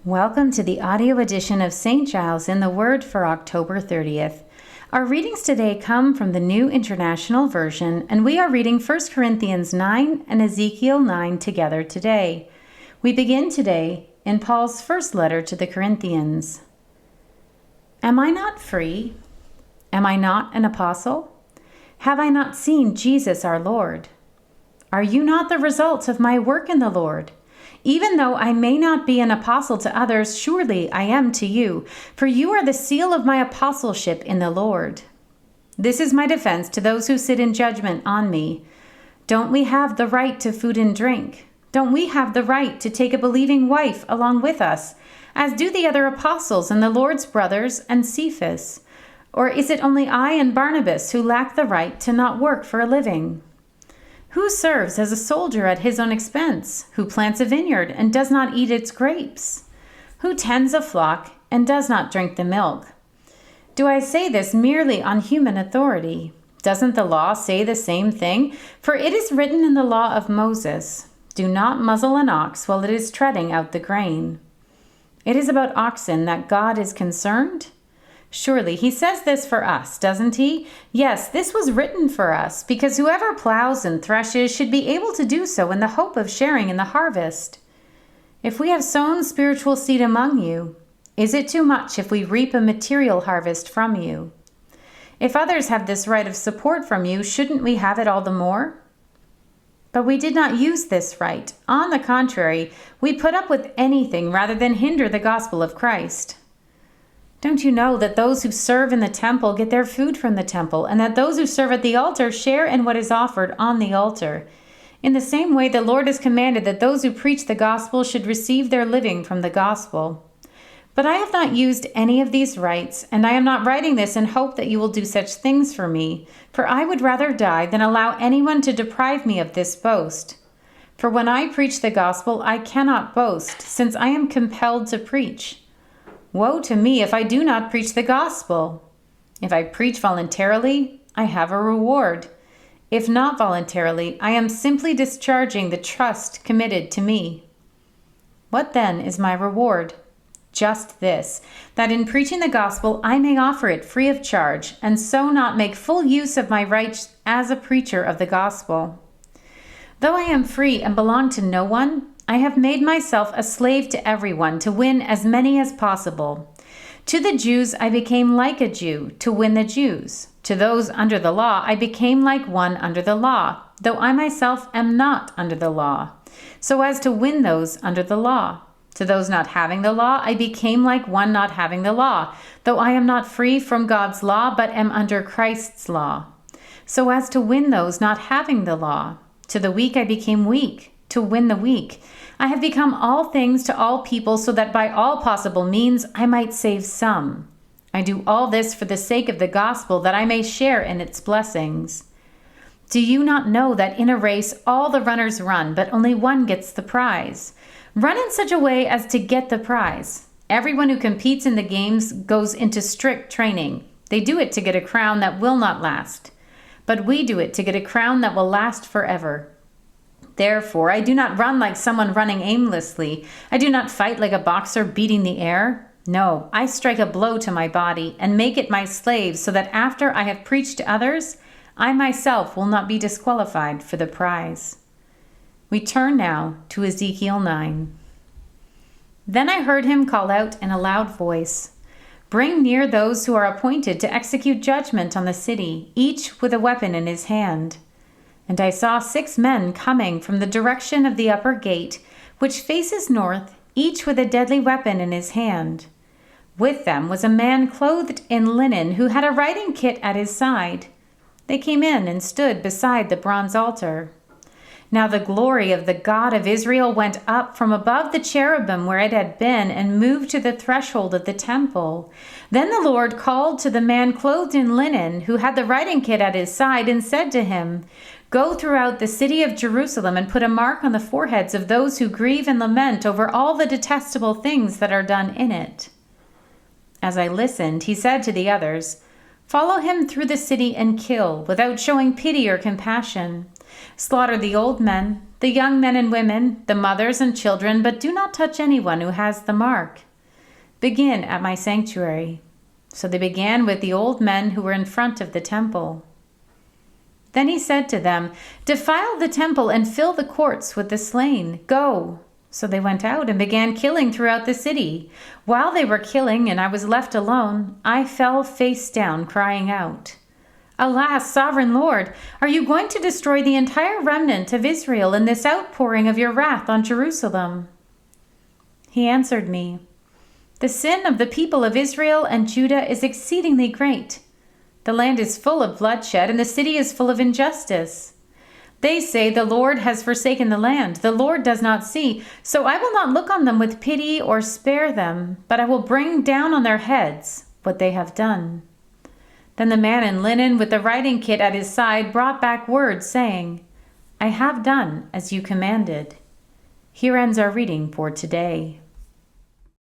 Welcome to the audio edition of St. Giles in the Word for October 30th. Our readings today come from the New International Version, and we are reading 1 Corinthians 9 and Ezekiel 9 together today. We begin today in Paul's first letter to the Corinthians. Am I not free? Am I not an apostle? Have I not seen Jesus our Lord? Are you not the results of my work in the Lord? Even though I may not be an apostle to others, surely I am to you, for you are the seal of my apostleship in the Lord. This is my defense to those who sit in judgment on me. Don't we have the right to food and drink? Don't we have the right to take a believing wife along with us, as do the other apostles and the Lord's brothers and Cephas? Or is it only I and Barnabas who lack the right to not work for a living? Who serves as a soldier at his own expense? Who plants a vineyard and does not eat its grapes? Who tends a flock and does not drink the milk? Do I say this merely on human authority? Doesn't the law say the same thing? For it is written in the law of Moses, "Do not muzzle an ox while it is treading out the grain." It is about oxen that God is concerned? Surely he says this for us, doesn't he? Yes, this was written for us, because whoever plows and threshes should be able to do so in the hope of sharing in the harvest. If we have sown spiritual seed among you, is it too much if we reap a material harvest from you? If others have this right of support from you, shouldn't we have it all the more? But we did not use this right. On the contrary, we put up with anything rather than hinder the gospel of Christ. Don't you know that those who serve in the temple get their food from the temple, and that those who serve at the altar share in what is offered on the altar? In the same way, the Lord has commanded that those who preach the gospel should receive their living from the gospel. But I have not used any of these rights, and I am not writing this in hope that you will do such things for me, for I would rather die than allow anyone to deprive me of this boast. For when I preach the gospel, I cannot boast, since I am compelled to preach. Woe to me if I do not preach the gospel! If I preach voluntarily, I have a reward. If not voluntarily, I am simply discharging the trust committed to me. What then is my reward? Just this, that in preaching the gospel I may offer it free of charge, and so not make full use of my rights as a preacher of the gospel. Though I am free and belong to no one, I have made myself a slave to everyone to win as many as possible. To the Jews I became like a Jew to win the Jews. To those under the law I became like one under the law, though I myself am not under the law, so as to win those under the law. To those not having the law I became like one not having the law, though I am not free from God's law but am under Christ's law, so as to win those not having the law. To the weak I became weak, to win the weak. I have become all things to all people so that by all possible means I might save some. I do all this for the sake of the gospel, that I may share in its blessings. Do you not know that in a race all the runners run, but only one gets the prize? Run in such a way as to get the prize. Everyone who competes in the games goes into strict training. They do it to get a crown that will not last. But we do it to get a crown that will last forever. Therefore, I do not run like someone running aimlessly. I do not fight like a boxer beating the air. No, I strike a blow to my body and make it my slave, so that after I have preached to others, I myself will not be disqualified for the prize. We turn now to Ezekiel 9. Then I heard him call out in a loud voice, "Bring near those who are appointed to execute judgment on the city, each with a weapon in his hand." And I saw 6 men coming from the direction of the upper gate, which faces north, each with a deadly weapon in his hand. With them was a man clothed in linen who had a writing kit at his side. They came in and stood beside the bronze altar. Now the glory of the God of Israel went up from above the cherubim where it had been and moved to the threshold of the temple. Then the Lord called to the man clothed in linen who had the writing kit at his side and said to him, "Go throughout the city of Jerusalem and put a mark on the foreheads of those who grieve and lament over all the detestable things that are done in it." As I listened, he said to the others, "Follow him through the city and kill, without showing pity or compassion. Slaughter the old men, the young men and women, the mothers and children, but do not touch anyone who has the mark. Begin at my sanctuary." So they began with the old men who were in front of the temple. Then he said to them, "Defile the temple and fill the courts with the slain. Go." So they went out and began killing throughout the city. While they were killing and I was left alone, I fell face down, crying out, "Alas, sovereign Lord, are you going to destroy the entire remnant of Israel in this outpouring of your wrath on Jerusalem?" He answered me, "The sin of the people of Israel and Judah is exceedingly great. The land is full of bloodshed, and the city is full of injustice. They say, 'The Lord has forsaken the land. The Lord does not see.' So I will not look on them with pity or spare them, but I will bring down on their heads what they have done." Then the man in linen with the writing kit at his side brought back word, saying, "I have done as you commanded." Here ends our reading for today.